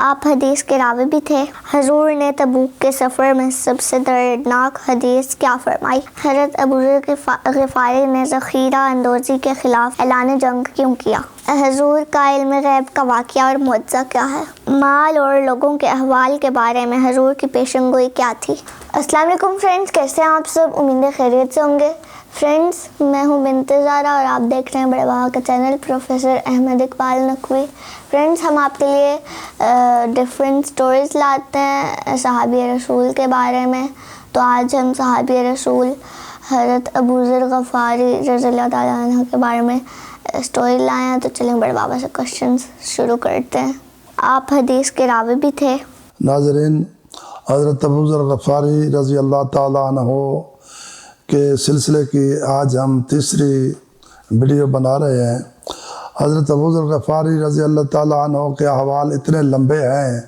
آپ حدیث کے راوی بھی تھے۔ حضور نے تبوک کے سفر میں سب سے دردناک حدیث کیا فرمائی؟ حضرت ابوذر غفاری نے ذخیرہ اندوزی کے خلاف اعلان جنگ کیوں کیا؟ حضور کا علم غیب کا واقعہ اور معجزہ کیا ہے؟ مال اور لوگوں کے احوال کے بارے میں حضور کی پیشن گوئی کیا تھی؟ السلام علیکم فرینڈز، کیسے ہیں آپ سب؟ امید ہے خیریت سے ہوں گے۔ فرینڈز، میں ہوں بنت زارا اور آپ دیکھ رہے ہیں بڑے بابا کا channel professor Ahmad Iqbal Naqvi. Friends, ہم آپ کے لیے ڈفرینٹ سٹوریز لاتے ہیں صحابی رسول کے بارے میں۔ تو آج ہم صحابی رسول حضرت ابوذر غفاری رضی اللہ تعالیٰ عنہ کے بارے میں سٹوری لائے ہیں۔ تو چلیں بڑے بابا سے کوشچنز شروع کرتے ہیں۔ آپ حدیث کے راوی بھی تھے۔ ناظرین، حضرت ابوذر غفاری رضی اللہ تعالیٰ عنہ کے سلسلے کی آج ہم تیسری ویڈیو بنا رہے ہیں۔ حضرت ابوذر غفاری رضی اللہ تعالیٰ عنہ کے احوال اتنے لمبے ہیں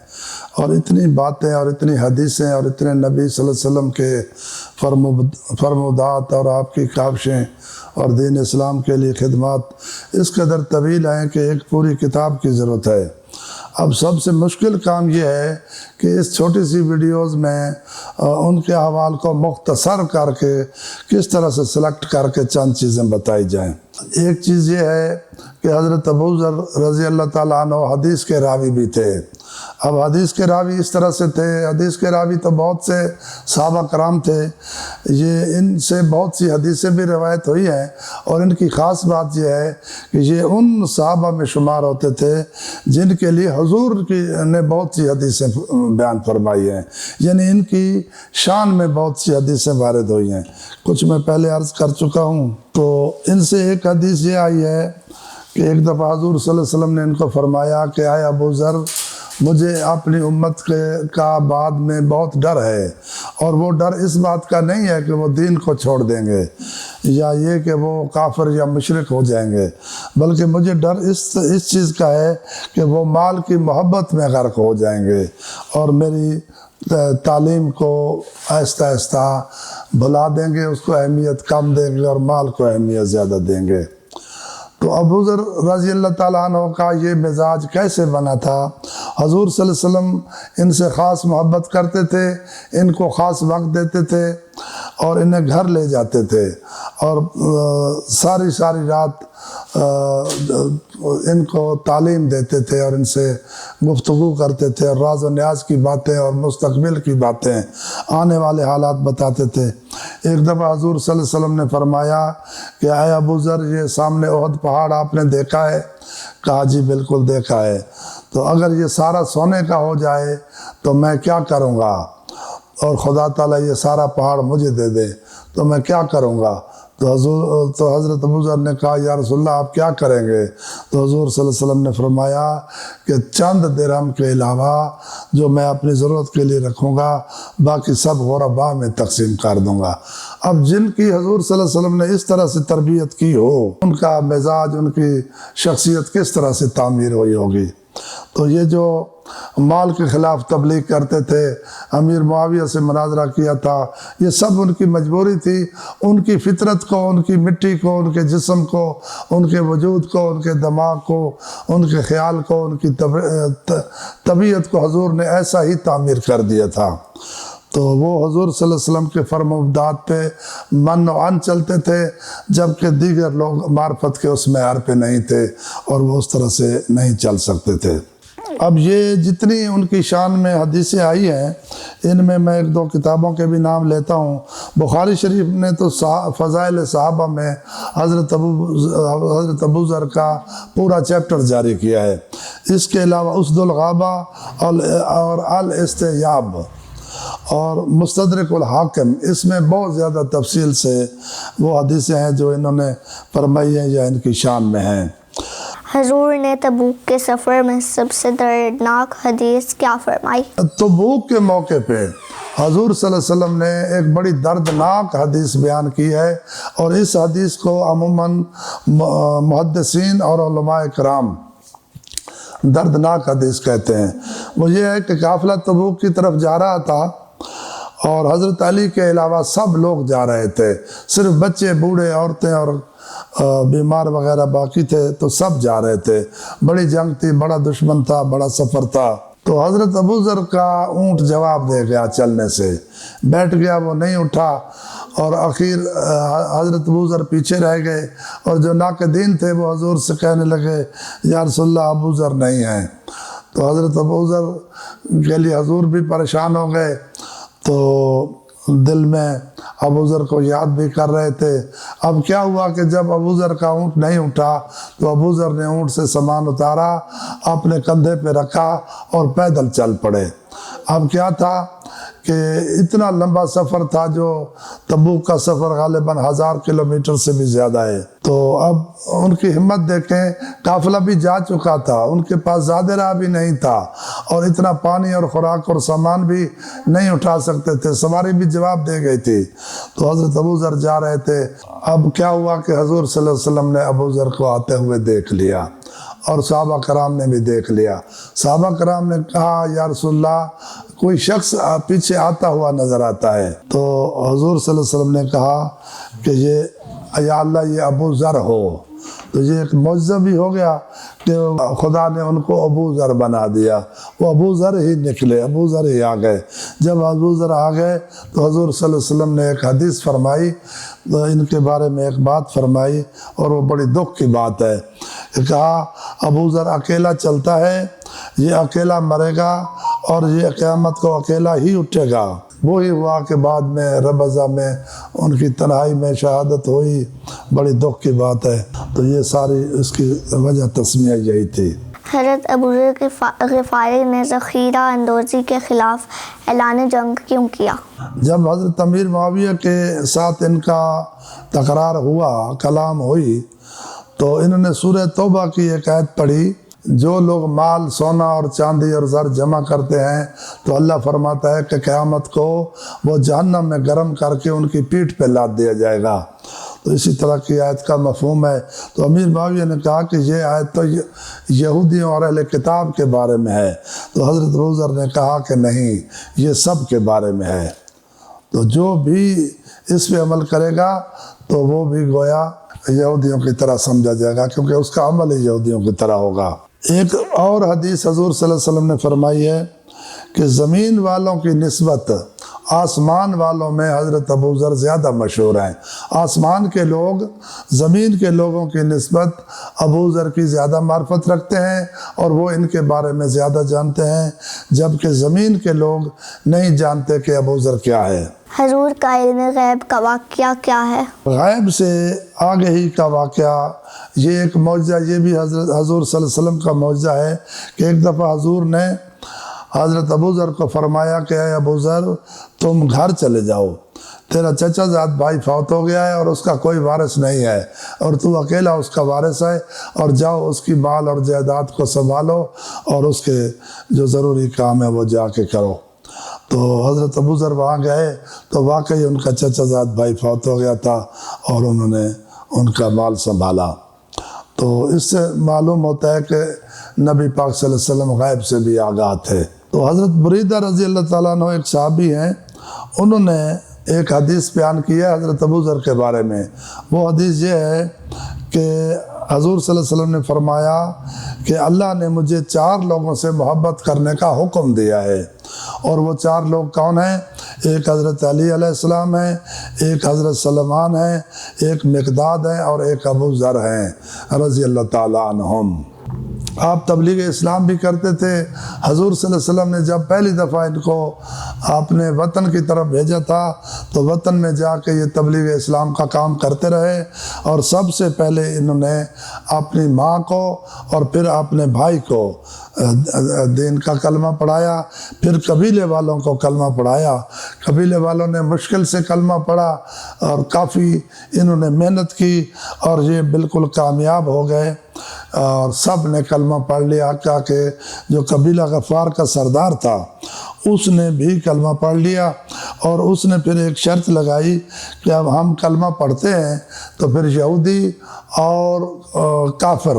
اور اتنی باتیں اور اتنی حدیثیں اور اتنے نبی صلی اللہ علیہ وسلم کے فرمودات اور آپ کی کاوشیں اور دین اسلام کے لیے خدمات اس قدر طویل ہیں کہ ایک پوری کتاب کی ضرورت ہے۔ اب سب سے مشکل کام یہ ہے کہ اس چھوٹی سی ویڈیوز میں ان کے احوال کو مختصر کر کے کس طرح سے سلیکٹ کر کے چند چیزیں بتائی جائیں۔ ایک چیز یہ ہے کہ حضرت ابوذر رضی اللہ تعالیٰ عنہ حدیث کے راوی بھی تھے۔ اب حدیث کے راوی اس طرح سے تھے، حدیث کے راوی تو بہت سے صحابہ کرام تھے، یہ ان سے بہت سی حدیثیں بھی روایت ہوئی ہیں، اور ان کی خاص بات یہ ہے کہ یہ ان صحابہ میں شمار ہوتے تھے جن کے لیے حضور نے بہت سی حدیثیں بیان فرمائی ہیں، یعنی ان کی شان میں بہت سی حدیثیں وارد ہوئی ہیں۔ کچھ میں پہلے عرض کر چکا ہوں۔ تو ان سے ایک حدیث یہ آئی ہے کہ ایک دفعہ حضور صلی اللہ علیہ وسلم نے ان کو فرمایا کہ اے ابوذر، مجھے اپنی امت کا بعد میں بہت ڈر ہے، اور وہ ڈر اس بات کا نہیں ہے کہ وہ دین کو چھوڑ دیں گے یا یہ کہ وہ کافر یا مشرک ہو جائیں گے، بلکہ مجھے ڈر اس چیز کا ہے کہ وہ مال کی محبت میں غرق ہو جائیں گے اور میری تعلیم کو آہستہ آہستہ بھلا دیں گے، اس کو اہمیت کم دیں گے اور مال کو اہمیت زیادہ دیں گے۔ تو ابوذر رضی اللہ تعالیٰ عنہ کا یہ مزاج کیسے بنا تھا؟ حضور صلی اللہ علیہ وسلم ان سے خاص محبت کرتے تھے، ان کو خاص وقت دیتے تھے اور انہیں گھر لے جاتے تھے، اور ساری رات ان کو تعلیم دیتے تھے اور ان سے گفتگو کرتے تھے، اور راز و نیاز کی باتیں اور مستقبل کی باتیں، آنے والے حالات بتاتے تھے۔ ایک دفعہ حضور صلی اللہ علیہ وسلم نے فرمایا کہ اے ابوذر، یہ سامنے احد پہاڑ آپ نے دیکھا ہے؟ کہا جی بالکل دیکھا ہے۔ تو اگر یہ سارا سونے کا ہو جائے تو میں کیا کروں گا، اور خدا تعالیٰ یہ سارا پہاڑ مجھے دے دے تو میں کیا کروں گا؟ تو حضرت ابوذر نے کہا یا رسول اللہ آپ کیا کریں گے؟ تو حضور صلی اللہ علیہ وسلم نے فرمایا کہ چند درہم کے علاوہ جو میں اپنی ضرورت کے لیے رکھوں گا، باقی سب غربا میں تقسیم کر دوں گا۔ اب جن کی حضور صلی اللہ علیہ وسلم نے اس طرح سے تربیت کی ہو، ان کا مزاج، ان کی شخصیت کس طرح سے تعمیر ہوئی ہوگی۔ تو یہ جو مال کے خلاف تبلیغ کرتے تھے، امیر معاویہ سے مناظرہ کیا تھا، یہ سب ان کی مجبوری تھی۔ ان کی فطرت کو، ان کی مٹی کو، ان کے جسم کو، ان کے وجود کو، ان کے دماغ کو، ان کے خیال کو، ان کی طبیعت کو حضور نے ایسا ہی تعمیر کر دیا تھا۔ تو وہ حضور صلی اللہ علیہ وسلم کے فرمودات پہ من و عن چلتے تھے، جبکہ دیگر لوگ معرفت کے اس معیار پہ نہیں تھے اور وہ اس طرح سے نہیں چل سکتے تھے۔ اب یہ جتنی ان کی شان میں حدیثیں آئی ہیں، ان میں ایک دو کتابوں کے بھی نام لیتا ہوں۔ بخاری شریف نے تو فضائل صحابہ میں حضرت ابوذر کا پورا چیپٹر جاری کیا ہے۔ اس کے علاوہ اسد الغابہ اور الاستیاب اور مستدرک الحاکم، اس میں بہت زیادہ تفصیل سے وہ حدیثیں ہیں جو انہوں نے فرمائی ہیں یا ان کی شان میں ہیں۔ حضور نے تبوک کے سفر میں سب سے دردناک حدیث کیا فرمائی؟ تبوک کے موقع پہ حضور صلی اللہ علیہ وسلم نے ایک بڑی دردناک حدیث بیان کی ہے، اور اس حدیث کو عموماً محدثین اور علماء کرام دردناک حدیث کہتے ہیں۔ وہ یہ ہے کہ قافلہ تبوک کی طرف جا رہا تھا، اور حضرت علی کے علاوہ سب لوگ جا رہے تھے، صرف بچے، بوڑھے، عورتیں اور بیمار وغیرہ باقی تھے، تو سب جا رہے تھے۔ بڑی جنگ تھی، بڑا دشمن تھا، بڑا سفر تھا۔ تو حضرت ابو ذر کا اونٹ جواب دے گیا چلنے سے، بیٹھ گیا، وہ نہیں اٹھا، اور آخر حضرت ابو ذر پیچھے رہ گئے، اور جو ناقدین تھے وہ حضور سے کہنے لگے یا رسول اللہ ابو ذر نہیں ہیں۔ تو حضرت ابو ذر کے لیے حضور بھی پریشان ہو گئے، تو دل میں ابو ذر کو یاد بھی کر رہے تھے۔ اب کیا ہوا کہ جب ابو ذر کا اونٹ نہیں اٹھا تو ابو ذر نے اونٹ سے سامان اتارا، اپنے کندھے پہ رکھا اور پیدل چل پڑے۔ اب کیا تھا کہ اتنا لمبا سفر تھا، جو تبوک کا سفر غالباً 1000 کلومیٹر سے بھی زیادہ ہے۔ تو اب ان کی ہمت دیکھیں، قافلہ بھی جا چکا تھا، ان کے پاس زیادہ راہ بھی نہیں تھا، اور اتنا پانی اور خوراک اور سامان بھی نہیں اٹھا سکتے تھے، سواری بھی جواب دے گئی تھی۔ تو حضرت ابو ذر جا رہے تھے۔ اب کیا ہوا کہ حضور صلی اللہ علیہ وسلم نے ابو ذر کو آتے ہوئے دیکھ لیا، اور صحابہ کرام نے بھی دیکھ لیا۔ صحابہ کرام نے کہا یا رسول اللہ کوئی شخص پیچھے آتا ہوا نظر آتا ہے۔ تو حضور صلی اللہ علیہ وسلم نے کہا کہ یا اللہ یہ ابو ذر ہو۔ تو یہ ایک معجزہ بھی ہو گیا کہ خدا نے ان کو ابو ذر بنا دیا، وہ ابو ذر ہی نکلے، ابو ذر ہی آ گئے۔ جب ابو ذر آ گئے تو حضور صلی اللہ علیہ وسلم نے ایک حدیث فرمائی، تو ان کے بارے میں ایک بات فرمائی، اور وہ بڑی دکھ کی بات ہے۔ کہا ابو ذر اکیلا چلتا ہے، یہ اکیلا مرے گا، اور یہ قیامت کو اکیلا ہی اٹھے گا۔ وہی ہوا کہ بعد میں ربضہ میں ان کی تنہائی میں شہادت ہوئی، بڑی دکھ کی بات ہے۔ تو یہ ساری اس کی وجہ تسمیہ یہی تھی۔ حضرت ابو ذر غفاری نے ذخیرہ اندوزی کے خلاف اعلان جنگ کیوں کیا؟ جب حضرت امیر معاویہ کے ساتھ ان کا تکرار ہوا، کلام ہوئی، تو انہوں نے سورہ توبہ کی ایک آیت پڑھی، جو لوگ مال، سونا اور چاندی اور زر جمع کرتے ہیں تو اللہ فرماتا ہے کہ قیامت کو وہ جہنم میں گرم کر کے ان کی پیٹھ پہ لاد دیا جائے گا۔ تو اسی طرح کی آیت کا مفہوم ہے۔ تو امیر معاویہ نے کہا کہ یہ آیت تو یہودیوں اور اہل کتاب کے بارے میں ہے۔ تو حضرت ابو ذر نے کہا کہ نہیں، یہ سب کے بارے میں ہے۔ تو جو بھی اس پہ عمل کرے گا تو وہ بھی گویا یہودیوں کی طرح سمجھا جائے گا، کیونکہ اس کا عمل ہی یہودیوں کی طرح ہوگا۔ ایک اور حدیث حضور صلی اللہ علیہ وسلم نے فرمائی ہے کہ زمین والوں کی نسبت آسمان والوں میں حضرت ابو ذر زیادہ مشہور ہیں۔ آسمان کے لوگ زمین کے لوگوں کی نسبت ابو ذر کی زیادہ معرفت رکھتے ہیں، اور وہ ان کے بارے میں زیادہ جانتے ہیں، جبکہ زمین کے لوگ نہیں جانتے کہ ابو ذر کیا ہے۔ حضور کا علم غیب کا واقعہ کیا ہے؟ غیب سے آگے ہی کا واقعہ، یہ ایک معجزہ، یہ بھی حضور صلی اللہ علیہ وسلم کا معجزہ ہے کہ ایک دفعہ حضور نے حضرت ابو ذر کو فرمایا کہ اے ابو ذر تم گھر چلے جاؤ، تیرا چچا زاد بھائی فوت ہو گیا ہے اور اس کا کوئی وارث نہیں ہے، اور تو اکیلا اس کا وارث ہے، اور جاؤ اس کی مال اور جائیداد کو سنبھالو، اور اس کے جو ضروری کام ہے وہ جا کے کرو۔ تو حضرت ابو ذر وہاں گئے تو واقعی ان کا چچا زاد بھائی فوت ہو گیا تھا، اور انہوں نے ان کا مال سنبھالا۔ تو اس سے معلوم ہوتا ہے کہ نبی پاک صلی اللہ علیہ وسلم غیب سے بھی آگاہ تھے۔ تو حضرت بریدہ رضی اللہ تعالیٰ عنہ ایک صحابی ہیں، انہوں نے ایک حدیث بیان کی ہے حضرت ابو ذر کے بارے میں۔ وہ حدیث یہ ہے کہ حضور صلی اللہ علیہ وسلم نے فرمایا کہ اللہ نے مجھے 4 لوگوں سے محبت کرنے کا حکم دیا ہے، اور وہ 4 لوگ کون ہیں؟ ایک حضرت علی علیہ السلام ہیں، ایک حضرت سلمان ہیں، ایک مقداد ہیں، اور ایک ابو ذر ہیں رضی اللہ تعالیٰ عنہم۔ آپ تبلیغ اسلام بھی کرتے تھے۔ حضور صلی اللہ علیہ وسلم نے جب پہلی دفعہ ان کو اپنے وطن کی طرف بھیجا تھا تو وطن میں جا کے یہ تبلیغ اسلام کا کام کرتے رہے، اور سب سے پہلے انہوں نے اپنی ماں کو اور پھر اپنے بھائی کو دین کا کلمہ پڑھایا، پھر قبیلے والوں کو کلمہ پڑھایا۔ قبیلے والوں نے مشکل سے کلمہ پڑھا، اور کافی انہوں نے محنت کی، اور یہ بالکل کامیاب ہو گئے، اور سب نے کلمہ پڑھ لیا۔ کیا کہ جو قبیلہ غفار کا سردار تھا اس نے بھی کلمہ پڑھ لیا، اور اس نے پھر ایک شرط لگائی کہ اب ہم کلمہ پڑھتے ہیں تو پھر یہودی اور کافر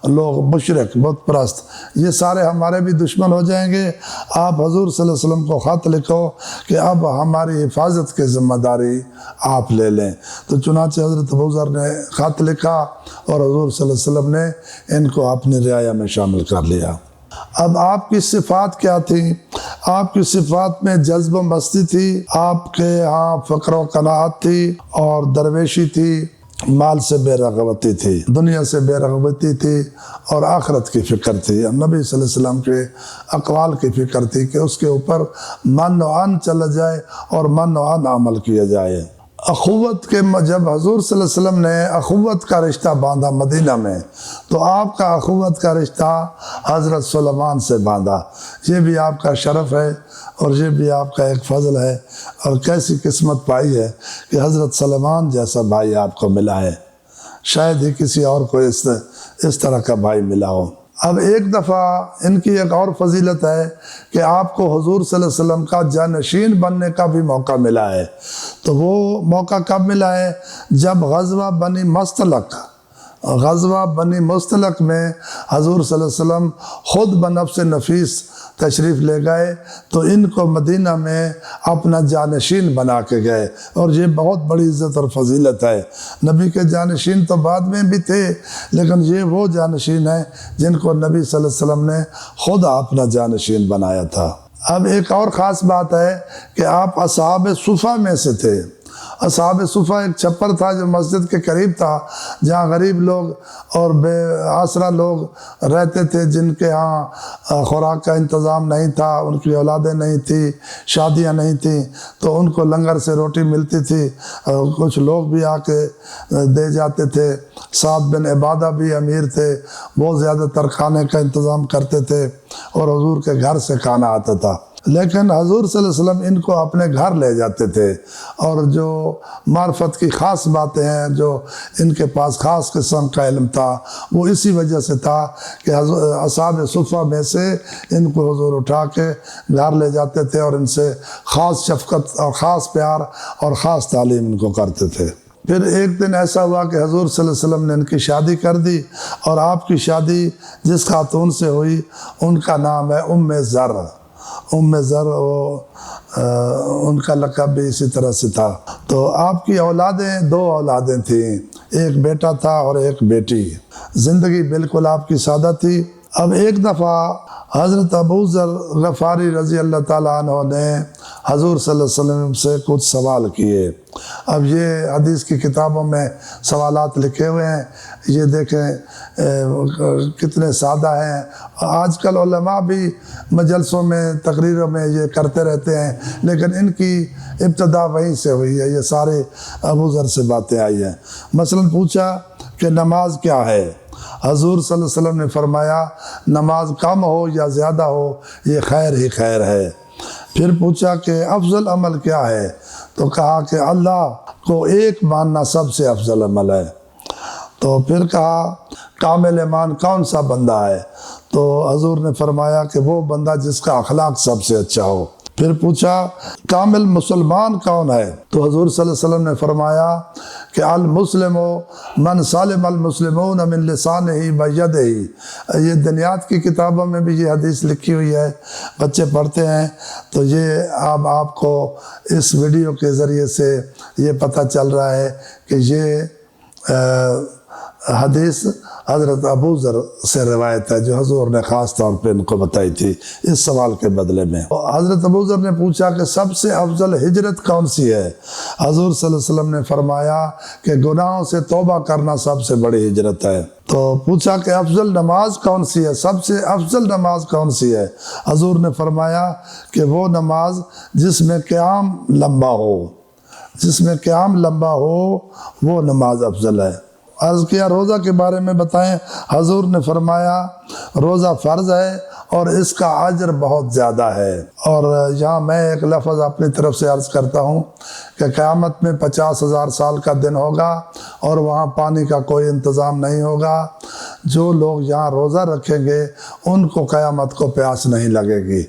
لوگ، مشرک، بت پرست، یہ سارے ہمارے بھی دشمن ہو جائیں گے۔ آپ حضور صلی اللہ علیہ وسلم کو خط لکھو کہ اب ہماری حفاظت کی ذمہ داری آپ لے لیں۔ تو چنانچہ حضرت ابو ذر نے خط لکھا، اور حضور صلی اللہ علیہ وسلم نے ان کو اپنی رعایا میں شامل کر لیا۔ اب آپ کی صفات کیا تھی؟ آپ کی صفات میں جذب و مستی تھی، آپ کے ہاں فقر و قناعت تھی، اور درویشی تھی، مال سے بے رغبتی تھی، دنیا سے بے رغبتی تھی، اور آخرت کی فکر تھی۔ نبی صلی اللہ علیہ وسلم کے اقوال کی فکر تھی کہ اس کے اوپر من و عن چلا جائے اور من و عن عمل کیا جائے۔ اخوت کے جب حضور صلی اللہ علیہ وسلم نے اخوت کا رشتہ باندھا مدینہ میں، تو آپ کا اخوت کا رشتہ حضرت سلیمان سے باندھا۔ یہ بھی آپ کا شرف ہے اور یہ بھی آپ کا ایک فضل ہے، اور کیسی قسمت پائی ہے کہ حضرت سلیمان جیسا بھائی آپ کو ملا ہے، شاید ہی کسی اور کو اس طرح کا بھائی ملا ہو۔ اب ایک دفعہ ان کی ایک اور فضیلت ہے کہ آپ کو حضور صلی اللہ علیہ وسلم کا جانشین بننے کا بھی موقع ملا ہے۔ تو وہ موقع کب ملا ہے؟ جب غزوہ بنی مستلق میں حضور صلی اللہ علیہ وسلم خود بنفس نفیس تشریف لے گئے، تو ان کو مدینہ میں اپنا جانشین بنا کے گئے، اور یہ بہت بڑی عزت اور فضیلت ہے۔ نبی کے جانشین تو بعد میں بھی تھے، لیکن یہ وہ جانشین ہیں جن کو نبی صلی اللہ علیہ وسلم نے خود اپنا جانشین بنایا تھا۔ اب ایک اور خاص بات ہے کہ آپ اصحاب صفہ میں سے تھے۔ اصحاب صفہ ایک چھپر تھا جو مسجد کے قریب تھا، جہاں غریب لوگ اور بے آسرا لوگ رہتے تھے، جن کے ہاں خوراک کا انتظام نہیں تھا، ان کی اولادیں نہیں تھیں، شادیاں نہیں تھیں، تو ان کو لنگر سے روٹی ملتی تھی، کچھ لوگ بھی آ کے دے جاتے تھے۔ سعد بن عبادہ بھی امیر تھے، بہت زیادہ تر کھانے کا انتظام کرتے تھے، اور حضور کے گھر سے کھانا آتا تھا۔ لیکن حضور صلی اللہ علیہ وسلم ان کو اپنے گھر لے جاتے تھے، اور جو معرفت کی خاص باتیں ہیں، جو ان کے پاس خاص قسم کا علم تھا، وہ اسی وجہ سے تھا کہ اصحاب صفہ میں سے ان کو حضور اٹھا کے گھر لے جاتے تھے، اور ان سے خاص شفقت اور خاص پیار اور خاص تعلیم ان کو کرتے تھے۔ پھر ایک دن ایسا ہوا کہ حضور صلی اللہ علیہ وسلم نے ان کی شادی کر دی، اور آپ کی شادی جس خاتون سے ہوئی ان کا نام ہے ام زر۔ ام زر ان کا لقب بھی اسی طرح سے تھا۔ تو آپ کی دو اولادیں تھیں، ایک بیٹا تھا اور ایک بیٹی۔ زندگی بالکل آپ کی سادہ تھی۔ اب ایک دفعہ حضرت ابو ذر غفاری رضی اللہ تعالیٰ عنہ نے حضور صلی اللہ علیہ وسلم سے کچھ سوال کیے۔ اب یہ حدیث کی کتابوں میں سوالات لکھے ہوئے ہیں، یہ دیکھیں کتنے سادہ ہیں۔ آج کل علماء بھی مجلسوں میں تقریروں میں یہ کرتے رہتے ہیں، لیکن ان کی ابتدا وہیں سے ہوئی ہے، یہ سارے ابو ذر سے باتیں آئی ہیں۔ مثلا پوچھا کہ نماز کیا ہے؟ حضور صلی اللہ علیہ وسلم نے فرمایا نماز کم ہو یا زیادہ ہو یہ خیر ہی خیر ہے۔ پھر پوچھا کہ افضل عمل کیا ہے؟ تو کہا کہ اللہ کو ایک ماننا سب سے افضل عمل ہے۔ تو پھر کہا کامل ایمان کون سا بندہ ہے؟ تو حضور نے فرمایا کہ وہ بندہ جس کا اخلاق سب سے اچھا ہو۔ پھر پوچھا کامل مسلمان کون ہے؟ تو حضور صلی اللہ علیہ وسلم نے فرمایا کہ المسلم من سالم المسلمون من لسانہ و یدہ۔ یہ دنیات کی کتابوں میں بھی یہ حدیث لکھی ہوئی ہے، بچے پڑھتے ہیں، تو یہ آپ کو اس ویڈیو کے ذریعے سے یہ پتہ چل رہا ہے کہ یہ حدیث حضرت ابو ذر سے روایت ہے، جو حضور نے خاص طور پہ ان کو بتائی تھی اس سوال کے بدلے میں۔ حضرت ابو ذر نے پوچھا کہ سب سے افضل ہجرت کون سی ہے؟ حضور صلی اللہ علیہ وسلم نے فرمایا کہ گناہوں سے توبہ کرنا سب سے بڑی ہجرت ہے۔ تو پوچھا کہ افضل نماز کون سی ہے؟ سب سے افضل نماز کون سی ہے؟ حضور نے فرمایا کہ وہ نماز جس میں قیام لمبا ہو، وہ نماز افضل ہے۔ عرض کیا روزہ کے بارے میں بتائیں؟ حضور نے فرمایا روزہ فرض ہے اور اس کا اجر بہت زیادہ ہے۔ اور یہاں میں ایک لفظ اپنی طرف سے عرض کرتا ہوں کہ قیامت میں 50,000 سال کا دن ہوگا اور وہاں پانی کا کوئی انتظام نہیں ہوگا۔ جو لوگ یہاں روزہ رکھیں گے ان کو قیامت کو پیاس نہیں لگے گی،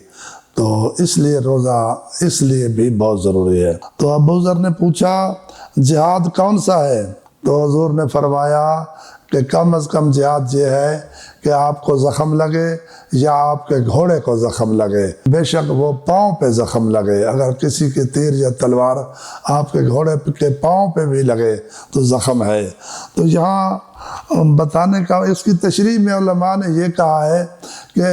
تو اس لیے روزہ اس لیے بھی بہت ضروری ہے۔ تو ابو ذر نے پوچھا جہاد کون سا ہے؟ تو حضور نے فرمایا کہ کم از کم جہاد یہ ہے کہ آپ کو زخم لگے یا آپ کے گھوڑے کو زخم لگے، بے شک وہ پاؤں پہ زخم لگے، اگر کسی کے تیر یا تلوار آپ کے گھوڑے کے پاؤں پہ بھی لگے تو زخم ہے۔ تو یہاں بتانے کا اس کی تشریح میں علماء نے یہ کہا ہے کہ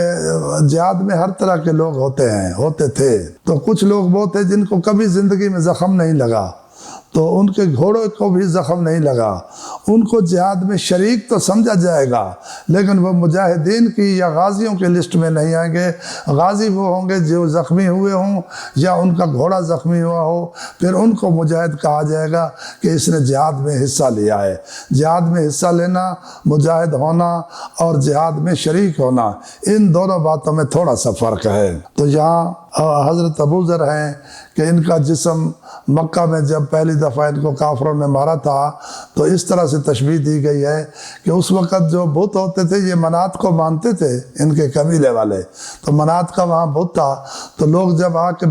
جہاد میں ہر طرح کے لوگ ہوتے تھے، تو کچھ لوگ وہ تھے جن کو کبھی زندگی میں زخم نہیں لگا، تو ان کے گھوڑوں کو بھی زخم نہیں لگا، ان کو جہاد میں شریک تو سمجھا جائے گا لیکن وہ مجاہدین کی یا غازیوں کے لسٹ میں نہیں آئیں گے۔ غازی وہ ہوں گے جو زخمی ہوئے ہوں یا ان کا گھوڑا زخمی ہوا ہو، پھر ان کو مجاہد کہا جائے گا کہ اس نے جہاد میں حصہ لیا ہے۔ جہاد میں حصہ لینا، مجاہد ہونا اور جہاد میں شریک ہونا، ان دونوں باتوں میں تھوڑا سا فرق ہے۔ تو یہاں حضرت ابو ذر ہیں کہ ان کا جسم مکہ میں جب پہلی دفعہ ان کو کافروں نے مارا تھا تو اس طرح سے تشبیہ دی گئی ہے کہ اس وقت جو بت ہوتے تھے یہ منات کو مانتے تھے، ان کے قبیلے والے، تو منات کا وہاں بت تھا، تو لوگ جب آ کے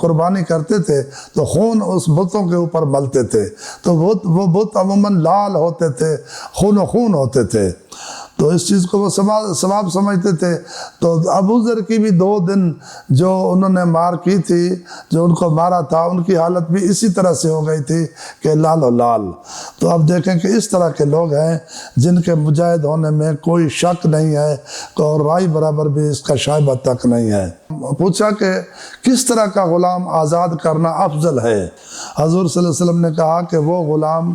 قربانی کرتے تھے تو خون اس بتوں کے اوپر ملتے تھے، تو وہ بت عموماً لال ہوتے تھے، خون و خون ہوتے تھے، تو اس چیز کو وہ ثواب سمجھتے تھے۔ تو ابو ذر کی بھی 2 دن جو انہوں نے مار کی تھی، جو ان کو مارا تھا، ان کی حالت بھی اسی طرح سے ہو گئی تھی کہ لال و لال۔ تو اب دیکھیں کہ اس طرح کے لوگ ہیں جن کے مجاہد ہونے میں کوئی شک نہیں ہے اور رائے برابر بھی اس کا شائبہ تک نہیں ہے۔ پوچھا کہ کس طرح کا غلام آزاد کرنا افضل ہے؟ حضور صلی اللہ علیہ وسلم نے کہا کہ وہ غلام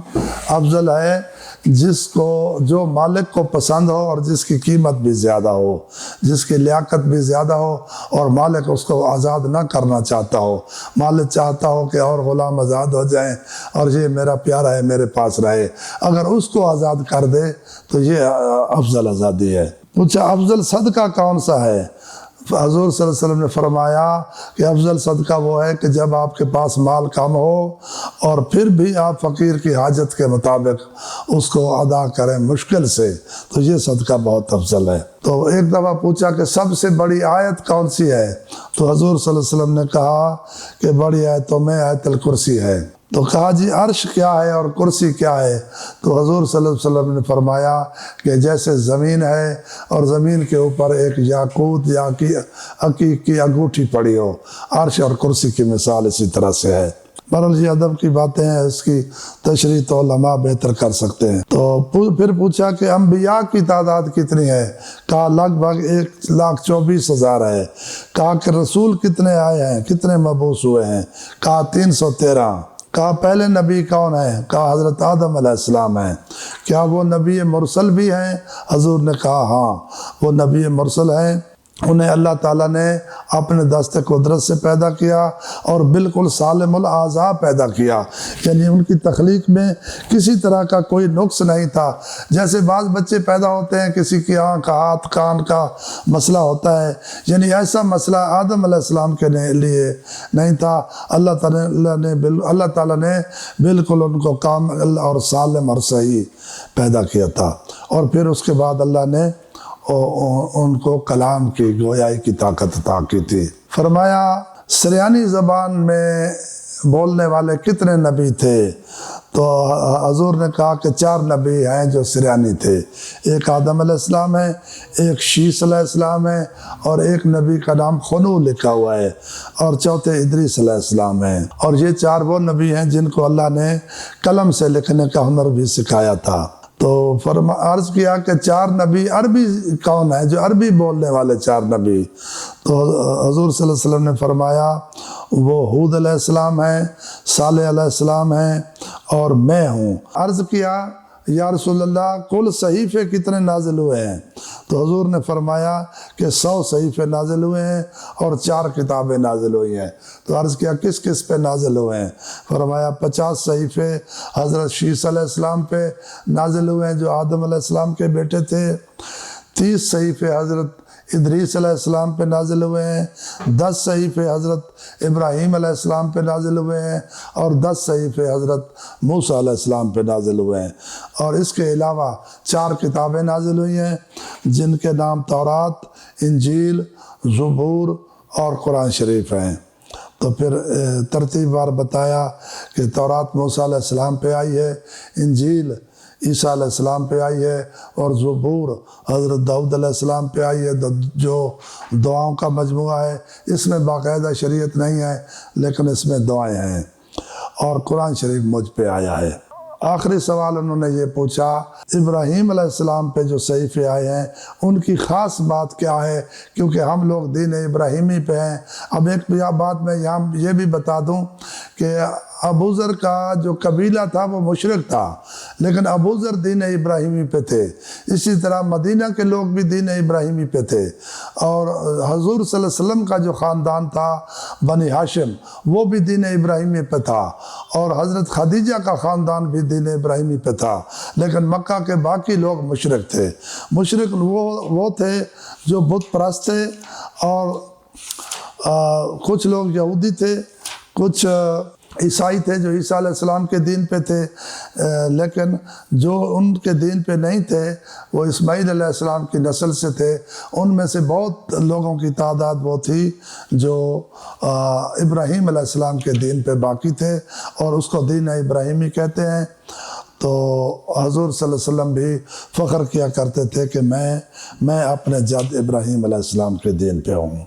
افضل ہے جو مالک کو پسند ہو اور جس کی قیمت بھی زیادہ ہو، جس کی لیاقت بھی زیادہ ہو اور مالک اس کو آزاد نہ کرنا چاہتا ہو۔ مالک چاہتا ہو کہ اور غلام آزاد ہو جائیں اور یہ میرا پیارا ہے میرے پاس رہے، اگر اس کو آزاد کر دے تو یہ افضل آزادی ہے۔ پوچھا افضل صدقہ کون سا ہے؟ حضور صلی اللہ علیہ وسلم نے فرمایا کہ افضل صدقہ وہ ہے کہ جب آپ کے پاس مال کم ہو اور پھر بھی آپ فقیر کی حاجت کے مطابق اس کو ادا کریں مشکل سے، تو یہ صدقہ بہت افضل ہے۔ تو ایک دفعہ پوچھا کہ سب سے بڑی آیت کون سی ہے؟ تو حضور صلی اللہ علیہ وسلم نے کہا کہ بڑی آیتوں میں آیت الکرسی ہے۔ تو کہا جی عرش کیا ہے اور کرسی کیا ہے؟ تو حضور صلی اللہ علیہ وسلم نے فرمایا کہ جیسے زمین ہے اور زمین کے اوپر ایک یاقوت یا عقیق کی انگوٹھی پڑی ہو، عرش اور کرسی کی مثال اسی طرح سے ہے۔ بہرحال یہ ادب کی باتیں ہیں، اس کی تشریح تو علماء بہتر کر سکتے ہیں۔ تو پھر پوچھا کہ انبیاء کی تعداد کتنی ہے؟ کہا لگ بھگ 1,24,000 ہے۔ کہا کہ رسول کتنے آئے ہیں، کتنے مبعوث ہوئے ہیں؟ کہا 313۔ کہا پہلے نبی کون ہیں؟ کہا حضرت آدم علیہ السلام ہیں۔ کیا وہ نبی مرسل بھی ہیں؟ حضور نے کہا ہاں وہ نبی مرسل ہیں، انہیں اللہ تعالیٰ نے اپنے دست قدرت سے پیدا کیا اور بالکل سالم الاعضاء پیدا کیا، یعنی ان کی تخلیق میں کسی طرح کا کوئی نقص نہیں تھا۔ جیسے بعض بچے پیدا ہوتے ہیں کسی کی آنکھ، ہاتھ، کان کا مسئلہ ہوتا ہے، یعنی ایسا مسئلہ آدم علیہ السلام کے لیے نہیں تھا۔ اللہ تعالیٰ نے بالکل ان کو کامل اور سالم اور صحیح پیدا کیا تھا، اور پھر اس کے بعد اللہ نے ان کو کلام کی گویائی کی طاقت عطا کی تھی۔ فرمایا سریانی زبان میں بولنے والے کتنے نبی تھے؟ تو حضور نے کہا کہ 4 نبی ہیں جو سریانی تھے، ایک آدم علیہ السلام ہے، ایک شیس علیہ السلام ہے، اور ایک نبی کا نام خنو لکھا ہوا ہے، اور چوتھے ادریس علیہ السلام ہیں۔ اور یہ 4 وہ نبی ہیں جن کو اللہ نے قلم سے لکھنے کا ہنر بھی سکھایا تھا۔ تو عرض کیا کہ 4 نبی عربی کون ہیں، جو عربی بولنے والے 4 نبی؟ تو حضور صلی اللہ علیہ وسلم نے فرمایا وہ ہود علیہ السلام ہیں، صالح علیہ السلام ہیں، اور میں ہوں۔ عرض کیا یا رسول اللہ کل صحیفے کتنے نازل ہوئے ہیں؟ تو حضور نے فرمایا کہ 100 صحیفے نازل ہوئے ہیں اور 4 کتابیں نازل ہوئی ہیں۔ تو عرض کیا کس کس پہ نازل ہوئے ہیں؟ فرمایا 50 صحیفے حضرت شیس علیہ السلام پہ نازل ہوئے ہیں جو آدم علیہ السلام کے بیٹے تھے، 30 صحیفے حضرت ادریس علیہ السلام پہ نازل ہوئے ہیں، 10 صحیفے حضرت ابراہیم علیہ السلام پہ نازل ہوئے ہیں، اور 10 صحیفے حضرت موسیٰ علیہ السلام پہ نازل ہوئے ہیں۔ اور اس کے علاوہ 4 کتابیں نازل ہوئی ہیں جن کے نام تورات، انجیل، زبور اور قرآن شریف ہیں۔ تو پھر ترتیب وار بتایا کہ تورات موسیٰ علیہ السلام پہ آئی ہے، انجیل عیسیٰ علیہ السلام پہ آئی ہے، اور زبور حضرت داؤد علیہ السلام پہ آئی ہے، جو دعاؤں کا مجموعہ ہے۔ اس میں باقاعدہ شریعت نہیں ہے لیکن اس میں دعائیں ہیں، اور قرآن شریف مجھ پہ آیا ہے۔ آخری سوال انہوں نے یہ پوچھا، ابراہیم علیہ السلام پہ جو صحیفے آئے ہیں ان کی خاص بات کیا ہے، کیونکہ ہم لوگ دین ابراہیمی پہ ہیں۔ اب ایک بات میں یہاں یہ بھی بتا دوں کہ ابو ذر کا جو قبیلہ تھا وہ مشرک تھا، لیکن ابو ذر دین ابراہیمی پہ تھے۔ اسی طرح مدینہ کے لوگ بھی دین ابراہیمی پہ تھے، اور حضور صلی اللہ علیہ وسلم کا جو خاندان تھا بنی ہاشم وہ بھی دین ابراہیمی پہ تھا، اور حضرت خدیجہ کا خاندان بھی دین ابراہیمی پہ تھا، لیکن مکہ کے باقی لوگ مشرک تھے۔ مشرک وہ تھے جو بت پرست تھے، اور کچھ لوگ یہودی تھے، کچھ عیسائی تھے جو عیسیٰ علیہ السلام کے دین پہ تھے، لیکن جو ان کے دین پہ نہیں تھے وہ اسماعیل علیہ السلام کی نسل سے تھے۔ ان میں سے بہت لوگوں کی تعداد وہ تھی جو ابراہیم علیہ السلام کے دین پہ باقی تھے، اور اس کو دین ابراہیمی کہتے ہیں۔ تو حضور صلی اللہ علیہ وسلم بھی فخر کیا کرتے تھے کہ میں اپنے جد ابراہیم علیہ السلام کے دین پہ ہوں۔